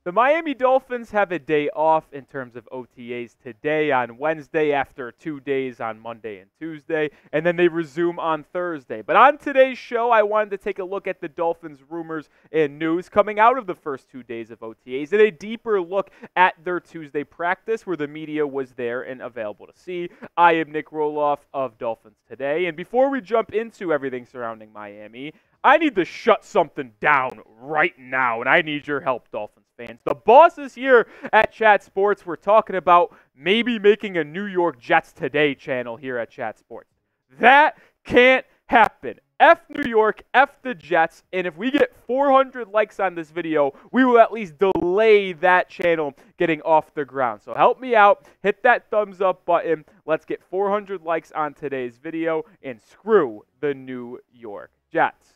The Miami Dolphins have a day off in terms of OTAs today on Wednesday after 2 days on Monday and Tuesday, and then they resume on Thursday. But on today's show, I wanted to take a look at the Dolphins' rumors and news coming out of the first 2 days of OTAs and a deeper look at their Tuesday practice where the media was there and available to see. I am Nic Rohloff of Dolphins Today, and before we jump into everything surrounding Miami, I need to shut something down right now, and I need your help, Dolphins fans. The bosses here at Chat Sports were talking about maybe making a New York Jets Today channel here at Chat Sports. That can't happen. F New York, F the Jets, and if we get 400 likes on this video, we will at least delay that channel getting off the ground. So help me out, hit that thumbs up button. Let's get 400 likes on today's video, and screw the New York Jets.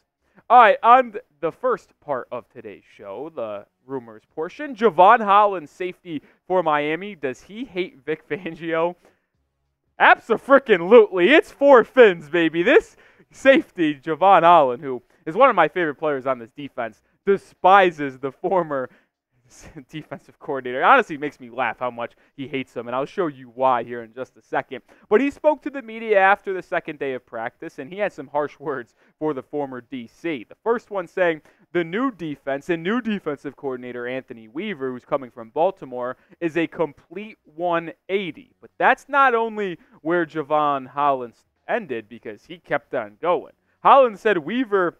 All right, on the first part of today's show, the rumors portion, Jevon Holland, safety for Miami. Does he hate Vic Fangio? Abso-freaking-lutely. It's four fins, baby. This safety, Jevon Holland, who is one of my favorite players on this defense, despises the former defensive coordinator. It honestly makes me laugh how much he hates him, and I'll show you why here in just a second. But he spoke to the media after the second day of practice, and he had some harsh words for the former DC. The first one saying the new defense and new defensive coordinator Anthony Weaver, who's coming from Baltimore, is a complete 180. But that's not only where Jevon Holland ended, because he kept on going. Holland said Weaver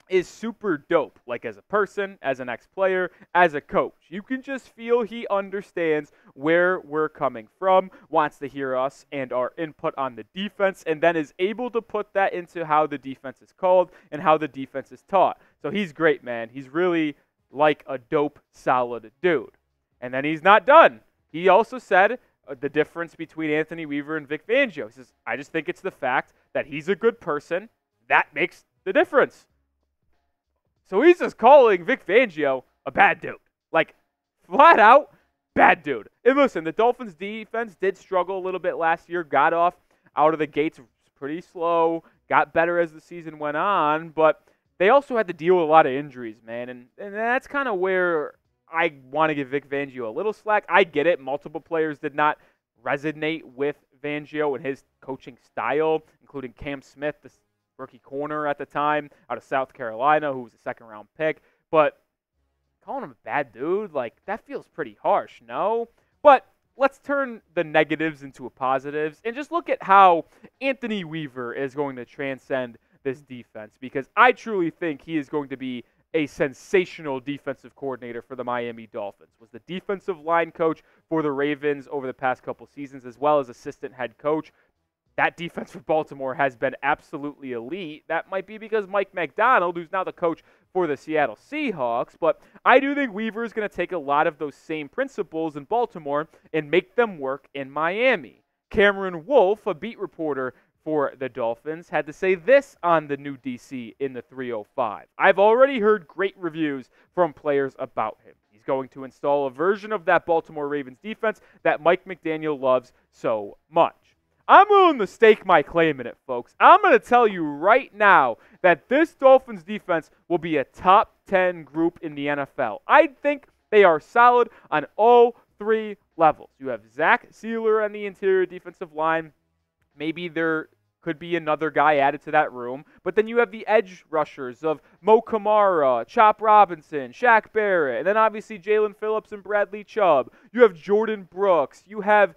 is super dope, like as a person, as an ex-player, as a coach. You can just feel he understands where we're coming from, wants to hear us and our input on the defense, and then is able to put that into how the defense is called and how the defense is taught. So he's great, man. He's really like a dope, solid dude. And then he's not done. He also said the difference between Anthony Weaver and Vic Fangio. He says, I just think it's the fact that he's a good person. That makes the difference. So he's just calling Vic Fangio a bad dude. Like, flat out, bad dude. And listen, the Dolphins defense did struggle a little bit last year, got off out of the gates pretty slow, got better as the season went on, but they also had to deal with a lot of injuries, man. And that's kind of where I want to give Vic Fangio a little slack. I get it. Multiple players did not resonate with Fangio and his coaching style, including Cam Smith, the rookie corner at the time out of South Carolina, who was a second-round pick. But calling him a bad dude, like, that feels pretty harsh, no? But let's turn the negatives into positives and just look at how Anthony Weaver is going to transcend this defense, because I truly think he is going to be a sensational defensive coordinator for the Miami Dolphins. Was the defensive line coach for the Ravens over the past couple seasons, as well as assistant head coach. That defense for Baltimore has been absolutely elite. That might be because Mike McDaniel, who's now the coach for the Seattle Seahawks, but I do think Weaver is going to take a lot of those same principles in Baltimore and make them work in Miami. Cameron Wolfe, a beat reporter for the Dolphins, had to say this on the new DC in the 305. I've already heard great reviews from players about him. He's going to install a version of that Baltimore Ravens defense that Mike McDaniel loves so much. I'm willing to stake my claim in it, folks. I'm going to tell you right now that this Dolphins defense will be a top 10 group in the NFL. I think they are solid on all three levels. You have Zach Sealer on the interior defensive line. Maybe there could be another guy added to that room. But then you have the edge rushers of Mo Kamara, Chop Robinson, Shaq Barrett, and then obviously Jalen Phillips and Bradley Chubb. You have Jordyn Brooks. You have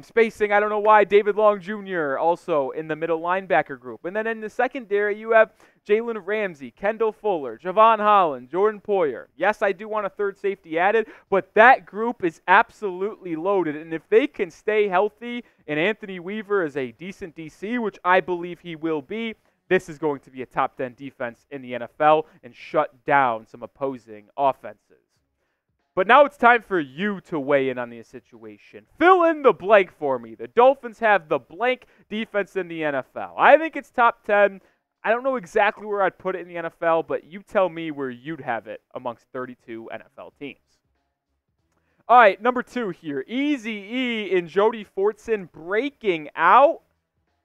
spacing, I don't know why, David Long Jr. also in the middle linebacker group. And then in the secondary, you have Jalen Ramsey, Kendall Fuller, Jevon Holland, Jordan Poyer. Yes, I do want a third safety added, but that group is absolutely loaded. And if they can stay healthy and Anthony Weaver is a decent DC, which I believe he will be, this is going to be a top 10 defense in the NFL and shut down some opposing offenses. But now it's time for you to weigh in on the situation. Fill in the blank for me. The Dolphins have the blank defense in the NFL. I think it's top 10. I don't know exactly where I'd put it in the NFL, but you tell me where you'd have it amongst 32 NFL teams. All right, number 2 here. Eazy-E and Jody Fortson breaking out.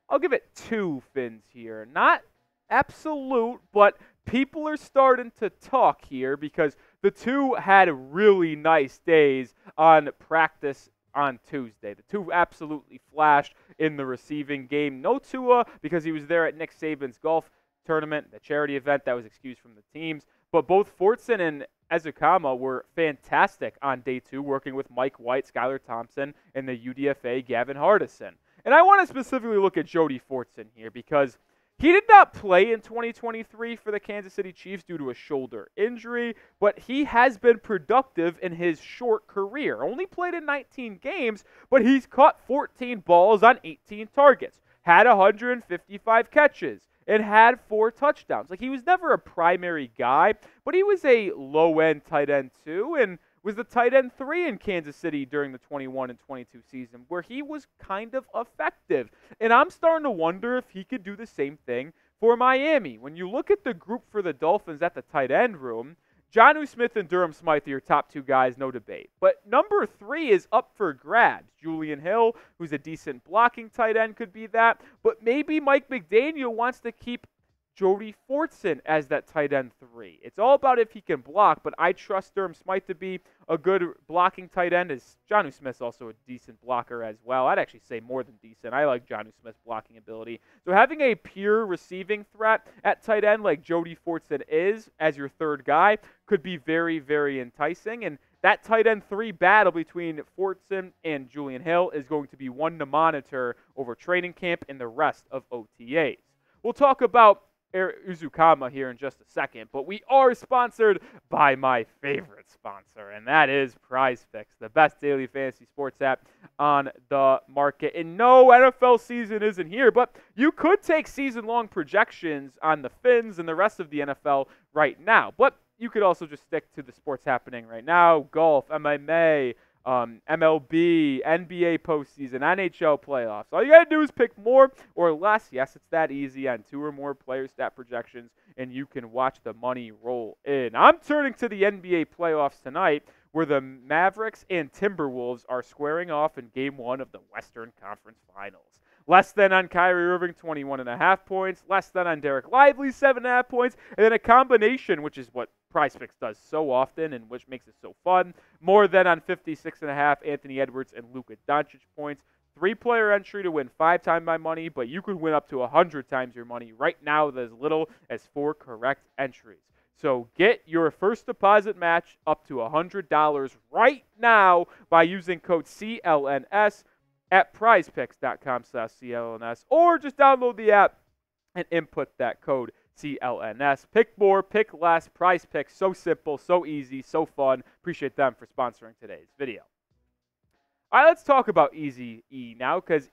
I'll give it 2 Fins here. Not absolute, but people are starting to talk here because the 2 had really nice days on practice on Tuesday. The 2 absolutely flashed in the receiving game. No Tua because he was there at Nick Saban's golf tournament, the charity event that was excused from the teams. But both Fortson and Ezukanma were fantastic on day 2, working with Mike White, Skylar Thompson, and the UDFA Gavin Hardison. And I want to specifically look at Jody Fortson here because he did not play in 2023 for the Kansas City Chiefs due to a shoulder injury, but he has been productive in his short career. Only played in 19 games, but he's caught 14 balls on 18 targets, had 155 catches, and had 4 touchdowns. Like, he was never a primary guy, but he was a low-end tight end too, and was the tight end 3 in Kansas City during the 21 and 22 season, where he was kind of effective. And I'm starting to wonder if he could do the same thing for Miami. When you look at the group for the Dolphins at the tight end room, Jonnu Smith and Durham Smythe are your top 2 guys, no debate. But number 3 is up for grabs. Julian Hill, who's a decent blocking tight end, could be that. But maybe Mike McDaniel wants to keep Jody Fortson as that tight end 3. It's all about if he can block, but I trust Durham Smythe to be a good blocking tight end. As Jonnu Smith's also a decent blocker as well. I'd actually say more than decent. I like Jonnu Smith's blocking ability. So having a pure receiving threat at tight end like Jody Fortson is as your 3rd guy could be very, very enticing. And that tight end 3 battle between Fortson and Julian Hill is going to be one to monitor over training camp and the rest of OTAs. We'll talk about Erik Ezukanma here in just a second, but we are sponsored by my favorite sponsor, and that is PrizePicks, the best daily fantasy sports app on the market. And no, NFL season isn't here, but you could take season-long projections on the Fins and the rest of the NFL right now. But you could also just stick to the sports happening right now: golf, MMA, MLB, NBA postseason, NHL playoffs. All you got to do is pick more or less. Yes, it's that easy on 2 or more player stat projections, and you can watch the money roll in. I'm turning to the NBA playoffs tonight, where the Mavericks and Timberwolves are squaring off in Game 1 of the Western Conference Finals. Less than on Kyrie Irving, 21.5 points. Less than on Derek Lively, 7.5 points. And then a combination, which is what PrizePicks does so often and which makes it so fun. More than on 56.5 Anthony Edwards and Luka Doncic points. 3-player entry to win 5 times my money, but you could win up to 100 times your money right now with as little as 4 correct entries. So get your first deposit match up to $100 right now by using code CLNS at prizepicks.com/CLNS, or just download the app and input that code CLNS. Pick more, pick less. PrizePicks, so simple, so easy, so fun. Appreciate them for sponsoring today's video. All right, let's talk about Easy E now, because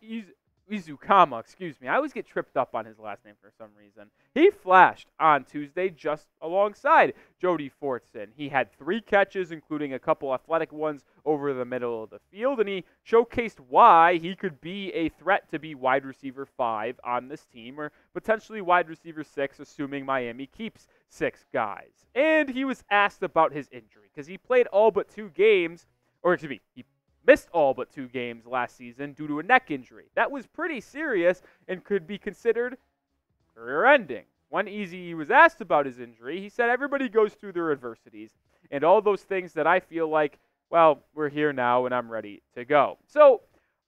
Ezukanma, I always get tripped up on his last name for some reason. He flashed on Tuesday just alongside Jody Fortson. He had 3 catches, including a couple athletic ones over the middle of the field, and he showcased why he could be a threat to be wide receiver 5 on this team, or potentially wide receiver 6, assuming Miami keeps 6 guys. And he was asked about his injury, because he played all but 2 games, he missed all but 2 games last season due to a neck injury. That was pretty serious and could be considered career-ending. When Easy was asked about his injury, he said everybody goes through their adversities and all those things that I feel like, well, we're here now and I'm ready to go. So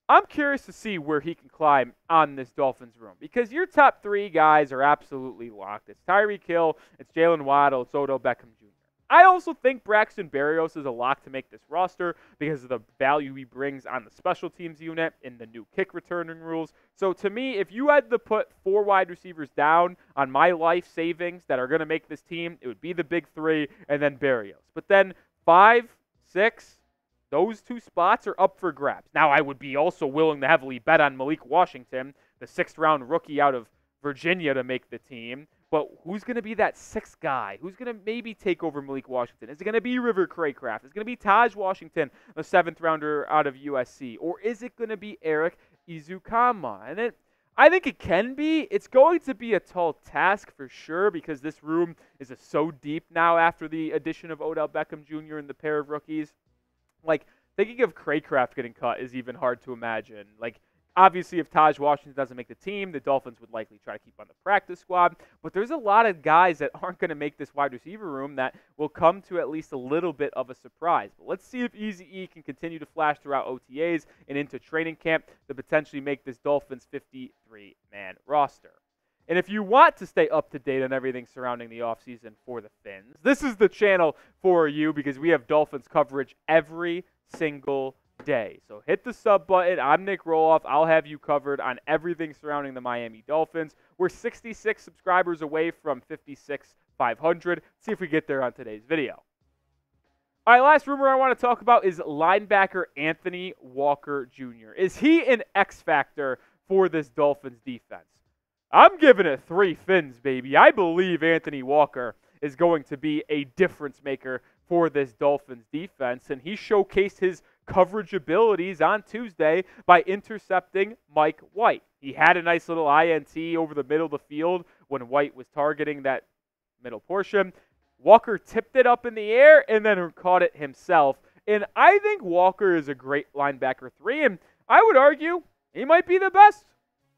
I'm curious to see where he can climb on this Dolphins room, because your top 3 guys are absolutely locked. It's Tyreek Hill, it's Jalen Waddle, it's Odell Beckham Jr. I also think Braxton Berrios is a lock to make this roster because of the value he brings on the special teams unit in the new kick returning rules. So to me, if you had to put 4 wide receivers down on my life savings that are going to make this team, it would be the big 3 and then Berrios. But then 5, 6, those 2 spots are up for grabs. Now, I would be also willing to heavily bet on Malik Washington, the 6th-round rookie out of Virginia, to make the team. But who's going to be that 6th guy? Who's going to maybe take over Malik Washington? Is it going to be River Craycraft? Is it going to be Taj Washington, the 7th-rounder out of USC? Or is it going to be Erik Ezukanma? And I think it can be. It's going to be a tall task for sure, because this room is so deep now after the addition of Odell Beckham Jr. and the pair of rookies. Like, thinking of Craycraft getting cut is even hard to imagine. Like, Obviously, if Taj Washington doesn't make the team, the Dolphins would likely try to keep on the practice squad. But there's a lot of guys that aren't going to make this wide receiver room that will come to at least a little bit of a surprise. But let's see if Easy can continue to flash throughout OTAs and into training camp to potentially make this Dolphins 53-man roster. And if you want to stay up to date on everything surrounding the offseason for the Fins, this is the channel for you because we have Dolphins coverage every single day. So hit the sub button. I'm Nic Rohloff. I'll have you covered on everything surrounding the Miami Dolphins. We're 66 subscribers away from 56,500. See if we get there on today's video. All right, last rumor I want to talk about is linebacker Anthony Walker Jr. Is he an X factor for this Dolphins defense? I'm giving it 3 Fins, baby. I believe Anthony Walker is going to be a difference maker for this Dolphins defense, and he showcased his coverage abilities on Tuesday by intercepting Mike White. He had a nice little INT over the middle of the field when White was targeting that middle portion. Walker tipped it up in the air and then caught it himself. And I think Walker is a great linebacker 3, and I would argue he might be the best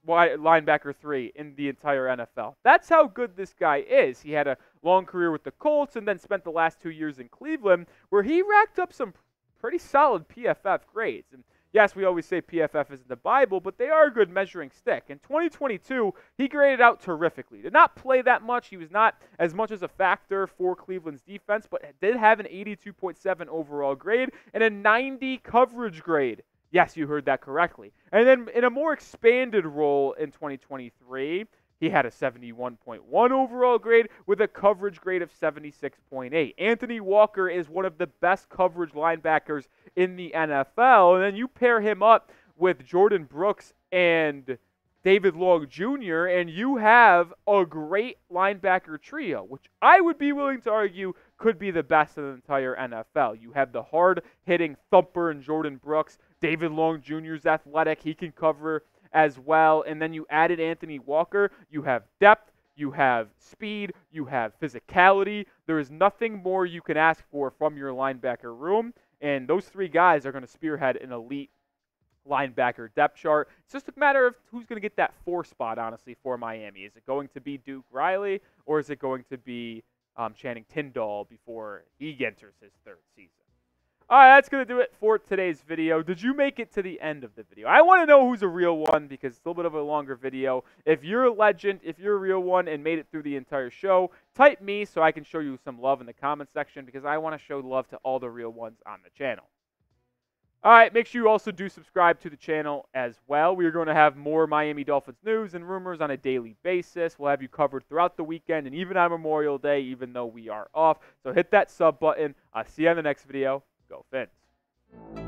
linebacker 3 in the entire NFL. That's how good this guy is. He had a long career with the Colts and then spent the last 2 years in Cleveland where he racked up some pretty solid PFF grades. And yes, we always say PFF isn't the Bible, but they are a good measuring stick. In 2022, he graded out terrifically. Did not play that much. He was not as much as a factor for Cleveland's defense, but did have an 82.7 overall grade and a 90 coverage grade. Yes, you heard that correctly. And then in a more expanded role in 2023, he had a 71.1 overall grade with a coverage grade of 76.8. Anthony Walker is one of the best coverage linebackers in the NFL. And then you pair him up with Jordyn Brooks and David Long Jr., and you have a great linebacker trio, which I would be willing to argue could be the best in the entire NFL. You have the hard-hitting thumper in Jordyn Brooks. David Long Jr. is athletic. He can cover as well. And then you added Anthony Walker. You have depth. You have speed. You have physicality. There is nothing more you can ask for from your linebacker room. And those 3 guys are going to spearhead an elite linebacker depth chart. It's just a matter of who's going to get that 4 spot, honestly, for Miami. Is it going to be Duke Riley or is it going to be Channing Tindall before he enters his 3rd season? All right, that's going to do it for today's video. Did you make it to the end of the video? I want to know who's a real one because it's a little bit of a longer video. If you're a legend, if you're a real one and made it through the entire show, type me so I can show you some love in the comment section because I want to show love to all the real ones on the channel. All right, make sure you also do subscribe to the channel as well. We are going to have more Miami Dolphins news and rumors on a daily basis. We'll have you covered throughout the weekend and even on Memorial Day, even though we are off. So hit that sub button. I'll see you on the next video. Go Fins.